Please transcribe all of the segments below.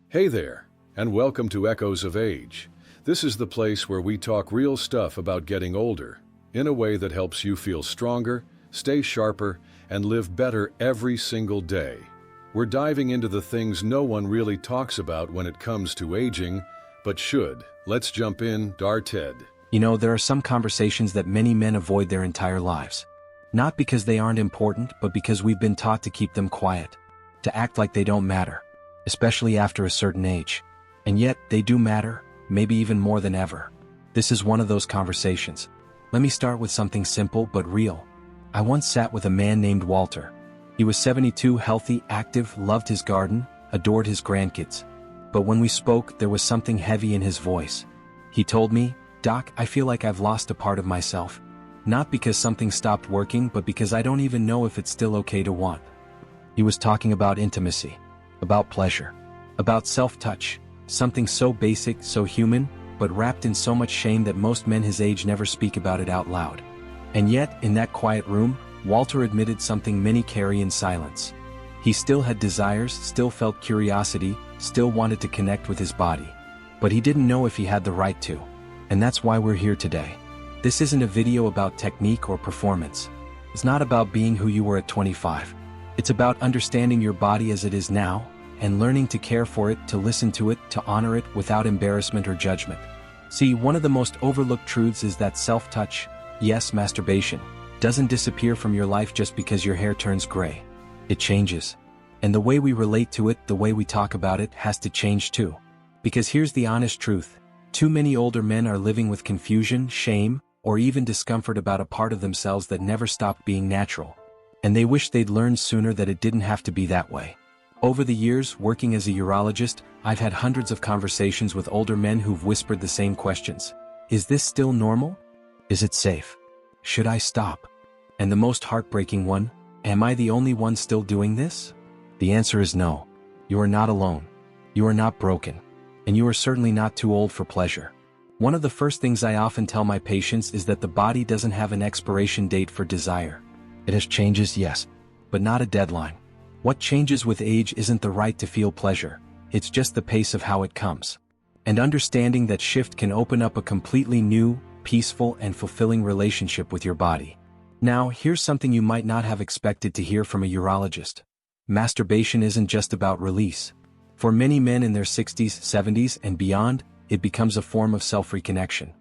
Hey there, and welcome to Echoes of Age. This is the place where we talk real stuff about getting older, in a way that helps you feel stronger, stay sharper, and live better every single day. We're diving into the things no one really talks about when it comes to aging, but should. Let's jump in, Ted. You know, there are some conversations that many men avoid their entire lives. Not because they aren't important, but because we've been taught to keep them quiet, to act like they don't matter, especially after a certain age. And yet, they do matter, maybe even more than ever. This is one of those conversations. Let me start with something simple but real. I once sat with a man named Walter. He was 72, healthy, active, loved his garden, adored his grandkids. But when we spoke, there was something heavy in his voice. He told me, "Doc, I feel like I've lost a part of myself. Not because something stopped working, but because I don't even know if it's still okay to want." He was talking about intimacy, about pleasure, about self-touch, something so basic, so human, but wrapped in so much shame that most men his age never speak about it out loud. And yet, in that quiet room, Walter admitted something many carry in silence. He still had desires, still felt curiosity, still wanted to connect with his body. But he didn't know if he had the right to. And that's why we're here today. This isn't a video about technique or performance. It's not about being who you were at 25. It's about understanding your body as it is now, and learning to care for it, to listen to it, to honor it without embarrassment or judgment. See, one of the most overlooked truths is that self-touch, yes, masturbation, doesn't disappear from your life just because your hair turns gray. It changes. And the way we relate to it, the way we talk about it, has to change too. Because here's the honest truth. Too many older men are living with confusion, shame, or even discomfort about a part of themselves that never stopped being natural. And they wish they'd learned sooner that it didn't have to be that way. Over the years, working as a urologist, I've had hundreds of conversations with older men who've whispered the same questions. Is this still normal? Is it safe? Should I stop? And the most heartbreaking one, am I the only one still doing this? The answer is no. You are not alone. You are not broken. And you are certainly not too old for pleasure. One of the first things I often tell my patients is that the body doesn't have an expiration date for desire. It has changes, yes, but not a deadline. What changes with age isn't the right to feel pleasure, it's just the pace of how it comes. And understanding that shift can open up a completely new, peaceful, and fulfilling relationship with your body. Now, here's something you might not have expected to hear from a urologist. Masturbation isn't just about release. For many men in their 60s, 70s, and beyond, it becomes a form of self-reconnection.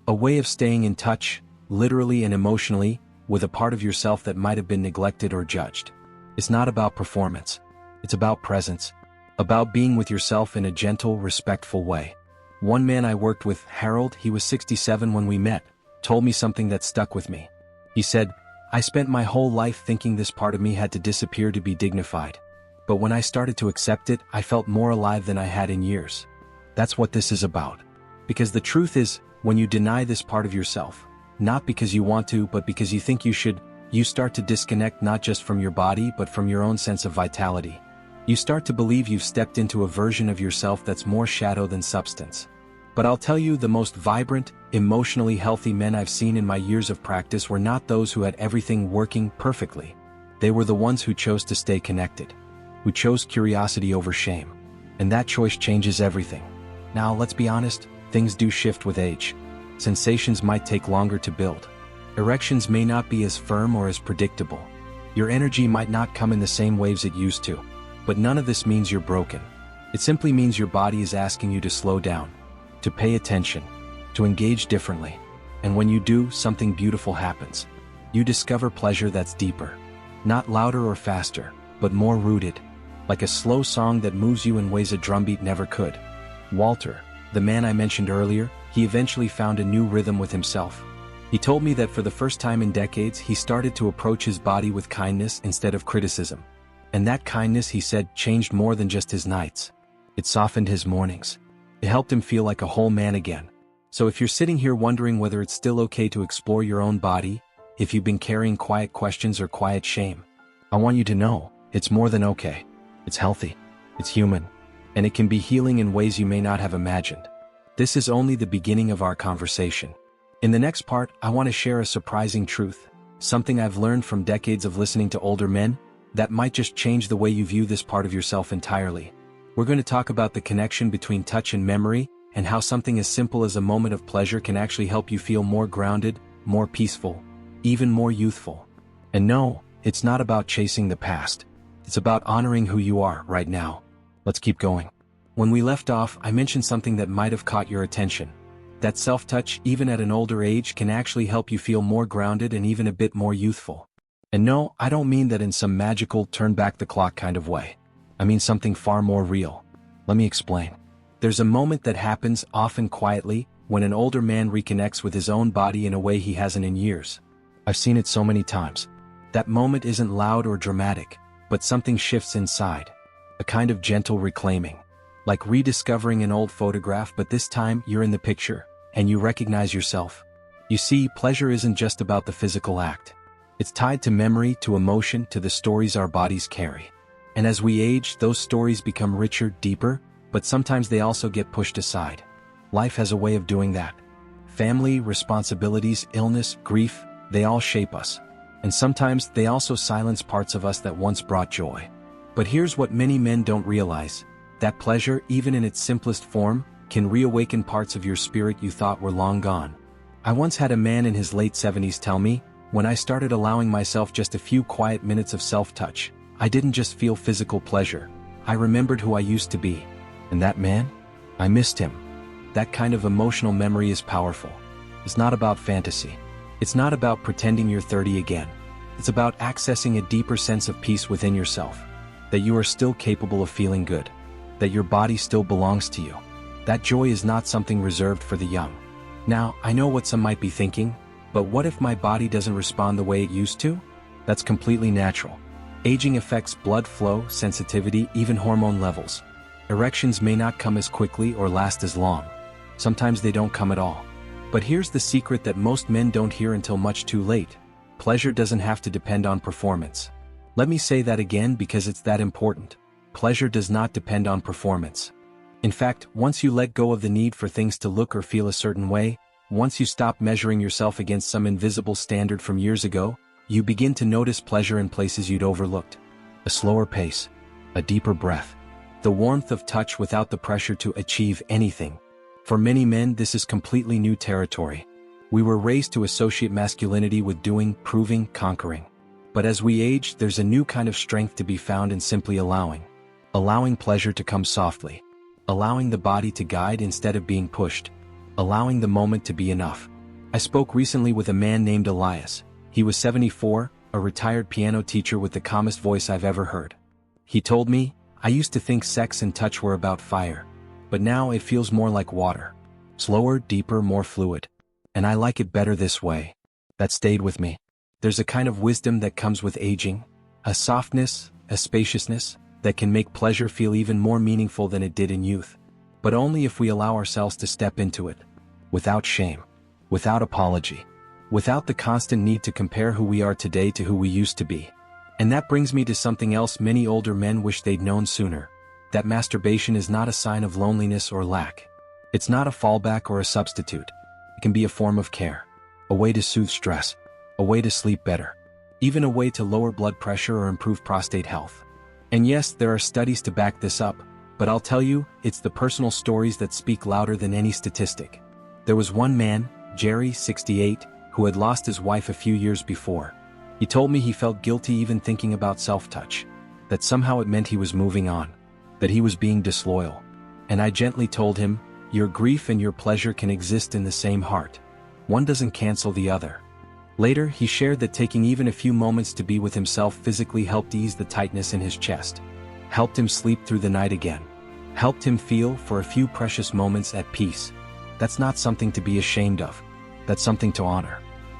A way of staying in touch, literally and emotionally, with a part of yourself that might have been neglected or judged. It's not about performance. It's about presence. About being with yourself in a gentle, respectful way. One man I worked with, Harold, he was 67 when we met, told me something that stuck with me. He said, "I spent my whole life thinking this part of me had to disappear to be dignified. But when I started to accept it, I felt more alive than I had in years." That's what this is about. Because the truth is, when you deny this part of yourself, not because you want to, but because you think you should, you start to disconnect not just from your body, but from your own sense of vitality. You start to believe you've stepped into a version of yourself that's more shadow than substance. But I'll tell you, the most vibrant, emotionally healthy men I've seen in my years of practice were not those who had everything working perfectly. They were the ones who chose to stay connected, who chose curiosity over shame. And that choice changes everything. Now, let's be honest, things do shift with age. Sensations might take longer to build. Erections may not be as firm or as predictable. Your energy might not come in the same waves it used to. But none of this means you're broken. It simply means your body is asking you to slow down, to pay attention, to engage differently. And when you do, something beautiful happens. You discover pleasure that's deeper. Not louder or faster, but more rooted. Like a slow song that moves you in ways a drumbeat never could. Walter, the man I mentioned earlier, he eventually found a new rhythm with himself. He told me that for the first time in decades, he started to approach his body with kindness instead of criticism. And that kindness, he said, changed more than just his nights. It softened his mornings. It helped him feel like a whole man again. So if you're sitting here wondering whether it's still okay to explore your own body, if you've been carrying quiet questions or quiet shame, I want you to know, it's more than okay. It's healthy. It's human. And it can be healing in ways you may not have imagined. This is only the beginning of our conversation. In the next part, I want to share a surprising truth, something I've learned from decades of listening to older men, that might just change the way you view this part of yourself entirely. We're going to talk about the connection between touch and memory, and how something as simple as a moment of pleasure can actually help you feel more grounded, more peaceful, even more youthful. And no, it's not about chasing the past. It's about honoring who you are right now. Let's keep going. When we left off, I mentioned something that might have caught your attention. That self-touch, even at an older age, can actually help you feel more grounded and even a bit more youthful. And no, I don't mean that in some magical turn-back-the-clock kind of way. I mean something far more real. Let me explain. There's a moment that happens, often quietly, when an older man reconnects with his own body in a way he hasn't in years. I've seen it so many times. That moment isn't loud or dramatic, but something shifts inside. A kind of gentle reclaiming. Like rediscovering an old photograph, but this time you're in the picture, and you recognize yourself. You see, pleasure isn't just about the physical act. It's tied to memory, to emotion, to the stories our bodies carry. And as we age, those stories become richer, deeper, but sometimes they also get pushed aside. Life has a way of doing that. Family, responsibilities, illness, grief, they all shape us. And sometimes they also silence parts of us that once brought joy. But here's what many men don't realize. That pleasure, even in its simplest form, can reawaken parts of your spirit you thought were long gone. I once had a man in his late 70s tell me, when I started allowing myself just a few quiet minutes of self-touch, I didn't just feel physical pleasure. I remembered who I used to be. And that man? I missed him. That kind of emotional memory is powerful. It's not about fantasy. It's not about pretending you're 30 again. It's about accessing a deeper sense of peace within yourself. That you are still capable of feeling good. That your body still belongs to you. That joy is not something reserved for the young. Now, I know what some might be thinking, but what if my body doesn't respond the way it used to? That's completely natural. Aging affects blood flow, sensitivity, even hormone levels. Erections may not come as quickly or last as long. Sometimes they don't come at all. But here's the secret that most men don't hear until much too late. Pleasure doesn't have to depend on performance. Let me say that again because it's that important. Pleasure does not depend on performance. In fact, once you let go of the need for things to look or feel a certain way, once you stop measuring yourself against some invisible standard from years ago, you begin to notice pleasure in places you'd overlooked. A slower pace, a deeper breath, the warmth of touch without the pressure to achieve anything. For many men, this is completely new territory. We were raised to associate masculinity with doing, proving, conquering. But as we age, there's a new kind of strength to be found in simply allowing. Allowing pleasure to come softly. Allowing the body to guide instead of being pushed. Allowing the moment to be enough. I spoke recently with a man named Elias. He was 74, a retired piano teacher with the calmest voice I've ever heard. He told me, I used to think sex and touch were about fire. But now it feels more like water. Slower, deeper, more fluid. And I like it better this way. That stayed with me. There's a kind of wisdom that comes with aging. A softness, a spaciousness, that can make pleasure feel even more meaningful than it did in youth. But only if we allow ourselves to step into it. Without shame. Without apology. Without the constant need to compare who we are today to who we used to be. And that brings me to something else many older men wish they'd known sooner. That masturbation is not a sign of loneliness or lack. It's not a fallback or a substitute. It can be a form of care. A way to soothe stress. A way to sleep better. Even a way to lower blood pressure or improve prostate health. And yes, there are studies to back this up, but I'll tell you, it's the personal stories that speak louder than any statistic. There was one man, Jerry, 68, who had lost his wife a few years before. He told me he felt guilty even thinking about self-touch. That somehow it meant he was moving on. That he was being disloyal. And I gently told him, your grief and your pleasure can exist in the same heart. One doesn't cancel the other. Later, he shared that taking even a few moments to be with himself physically helped ease the tightness in his chest. Helped him sleep through the night again. Helped him feel, for a few precious moments, at peace. That's not something to be ashamed of. That's something to honor.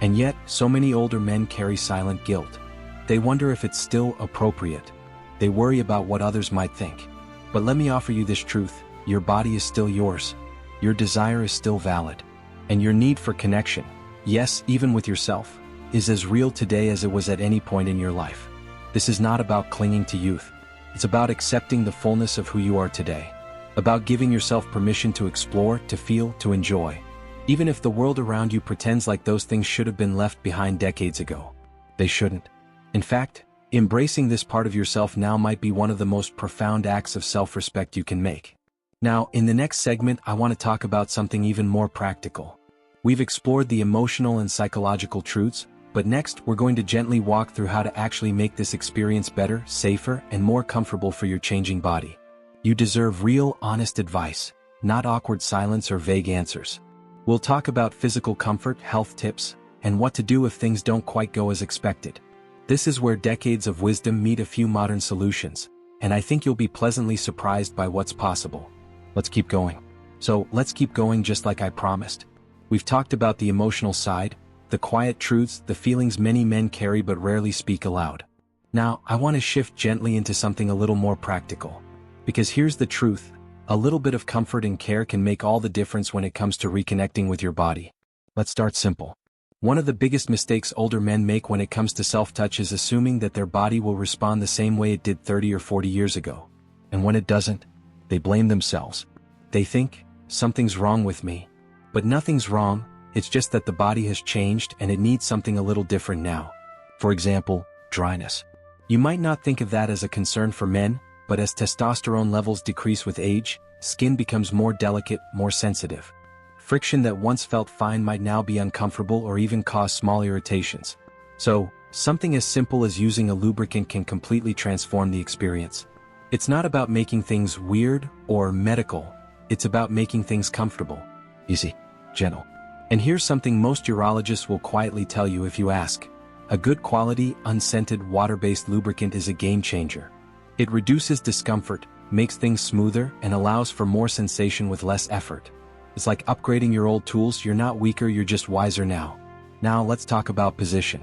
And yet, so many older men carry silent guilt. They wonder if it's still appropriate. They worry about what others might think. But let me offer you this truth, your body is still yours. Your desire is still valid. And your need for connection, yes, even with yourself, is as real today as it was at any point in your life. This is not about clinging to youth. It's about accepting the fullness of who you are today. About giving yourself permission to explore, to feel, to enjoy. Even if the world around you pretends like those things should have been left behind decades ago. They shouldn't. In fact, Embracing this part of yourself now might be one of the most profound acts of self-respect you can make. Now, in the next segment, I want to talk about something even more practical. We've explored the emotional and psychological truths, but next we're going to gently walk through how to actually make this experience better, safer, and more comfortable for your changing body. You deserve real, honest advice, not awkward silence or vague answers. We'll talk about physical comfort, health tips, and what to do if things don't quite go as expected. This is where decades of wisdom meet a few modern solutions, and I think you'll be pleasantly surprised by what's possible. Let's keep going. So, let's keep going just like I promised. We've talked about the emotional side, the quiet truths, the feelings many men carry but rarely speak aloud. Now, I want to shift gently into something a little more practical. Because here's the truth, a little bit of comfort and care can make all the difference when it comes to reconnecting with your body. Let's start simple. One of the biggest mistakes older men make when it comes to self-touch is assuming that their body will respond the same way it did 30 or 40 years ago. And when it doesn't, they blame themselves. They think, something's wrong with me. But nothing's wrong, it's just that the body has changed and it needs something a little different now. For example, dryness. You might not think of that as a concern for men, but as testosterone levels decrease with age, skin becomes more delicate, more sensitive. Friction that once felt fine might now be uncomfortable or even cause small irritations. So, something as simple as using a lubricant can completely transform the experience. It's not about making things weird or medical, it's about making things comfortable, easy, gentle. And here's something most urologists will quietly tell you if you ask. A good quality, unscented, water-based lubricant is a game changer. It reduces discomfort, makes things smoother, and allows for more sensation with less effort. It's like upgrading your old tools. You're not weaker, you're just wiser now. Now let's talk about position.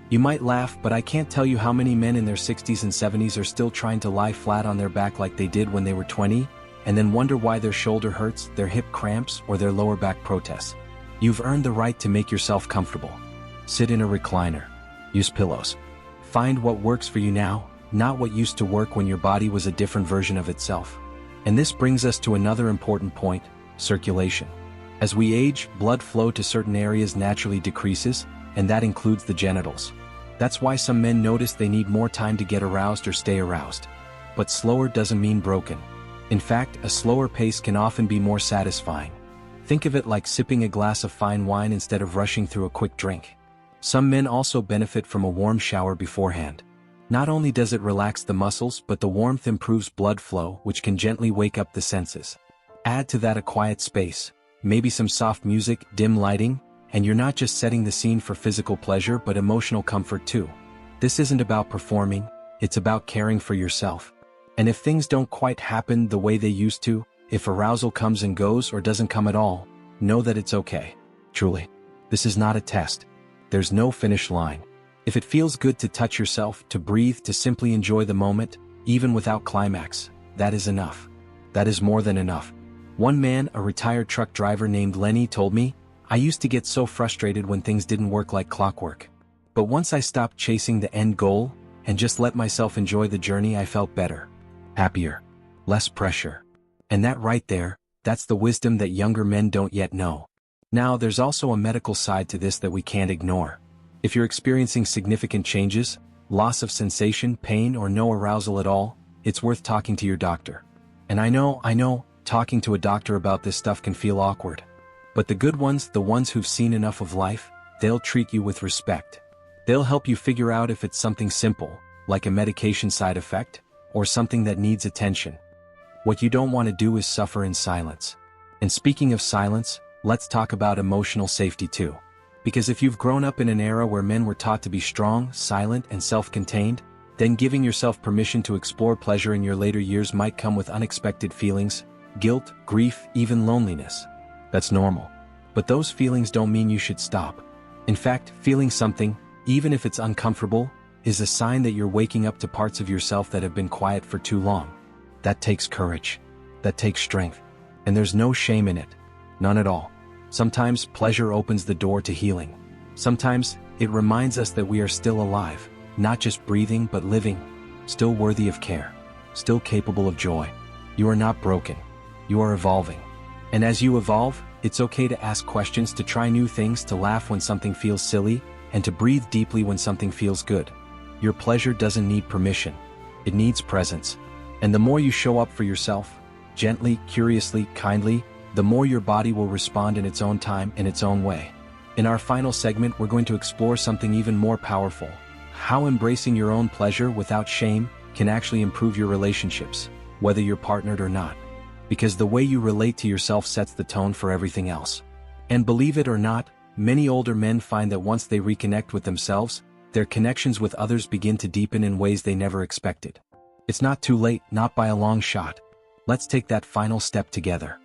You might laugh, but I can't tell you how many men in their 60s and 70s are still trying to lie flat on their back like they did when they were 20, and then wonder why their shoulder hurts, their hip cramps, or their lower back protests. You've earned the right to make yourself comfortable. Sit in a recliner. Use pillows. Find what works for you now, not what used to work when your body was a different version of itself. And this brings us to another important point. Circulation. As we age, blood flow to certain areas naturally decreases, and that includes the genitals. That's why some men notice they need more time to get aroused or stay aroused. But slower doesn't mean broken. In fact, a slower pace can often be more satisfying. Think of it like sipping a glass of fine wine instead of rushing through a quick drink. Some men also benefit from a warm shower beforehand. Not only does it relax the muscles, but the warmth improves blood flow, which can gently wake up the senses. Add to that a quiet space, maybe some soft music, dim lighting, and you're not just setting the scene for physical pleasure but emotional comfort too. This isn't about performing, it's about caring for yourself. And if things don't quite happen the way they used to, if arousal comes and goes or doesn't come at all, know that it's okay. Truly. This is not a test. There's no finish line. If it feels good to touch yourself, to breathe, to simply enjoy the moment, even without climax, that is enough. That is more than enough. One man, a retired truck driver named Lenny, told me, "I used to get so frustrated when things didn't work like clockwork. But once I stopped chasing the end goal, and just let myself enjoy the journey, I felt better. Happier. Less pressure." And that right there, that's the wisdom that younger men don't yet know. Now, there's also a medical side to this that we can't ignore. If you're experiencing significant changes, loss of sensation, pain, or no arousal at all, it's worth talking to your doctor. And I know, talking to a doctor about this stuff can feel awkward. But the good ones, the ones who've seen enough of life, they'll treat you with respect. They'll help you figure out if it's something simple, like a medication side effect, or something that needs attention. What you don't want to do is suffer in silence. And speaking of silence, let's talk about emotional safety too. Because if you've grown up in an era where men were taught to be strong, silent, and self-contained, then giving yourself permission to explore pleasure in your later years might come with unexpected feelings, guilt, grief, even loneliness. That's normal. But those feelings don't mean you should stop. In fact, feeling something, even if it's uncomfortable, is a sign that you're waking up to parts of yourself that have been quiet for too long. That takes courage. That takes strength. And there's no shame in it. None at all. Sometimes pleasure opens the door to healing. Sometimes it reminds us that we are still alive, not just breathing but living, still worthy of care, still capable of joy. You are not broken. You are evolving. And as you evolve, it's okay to ask questions, to try new things, to laugh when something feels silly, and to breathe deeply when something feels good. Your pleasure doesn't need permission. It needs presence. And the more you show up for yourself, gently, curiously, kindly, the more your body will respond in its own time, in its own way. In our final segment, we're going to explore something even more powerful: how embracing your own pleasure without shame can actually improve your relationships, whether you're partnered or not. Because the way you relate to yourself sets the tone for everything else. And believe it or not, many older men find that once they reconnect with themselves, their connections with others begin to deepen in ways they never expected. It's not too late, not by a long shot. Let's take that final step together.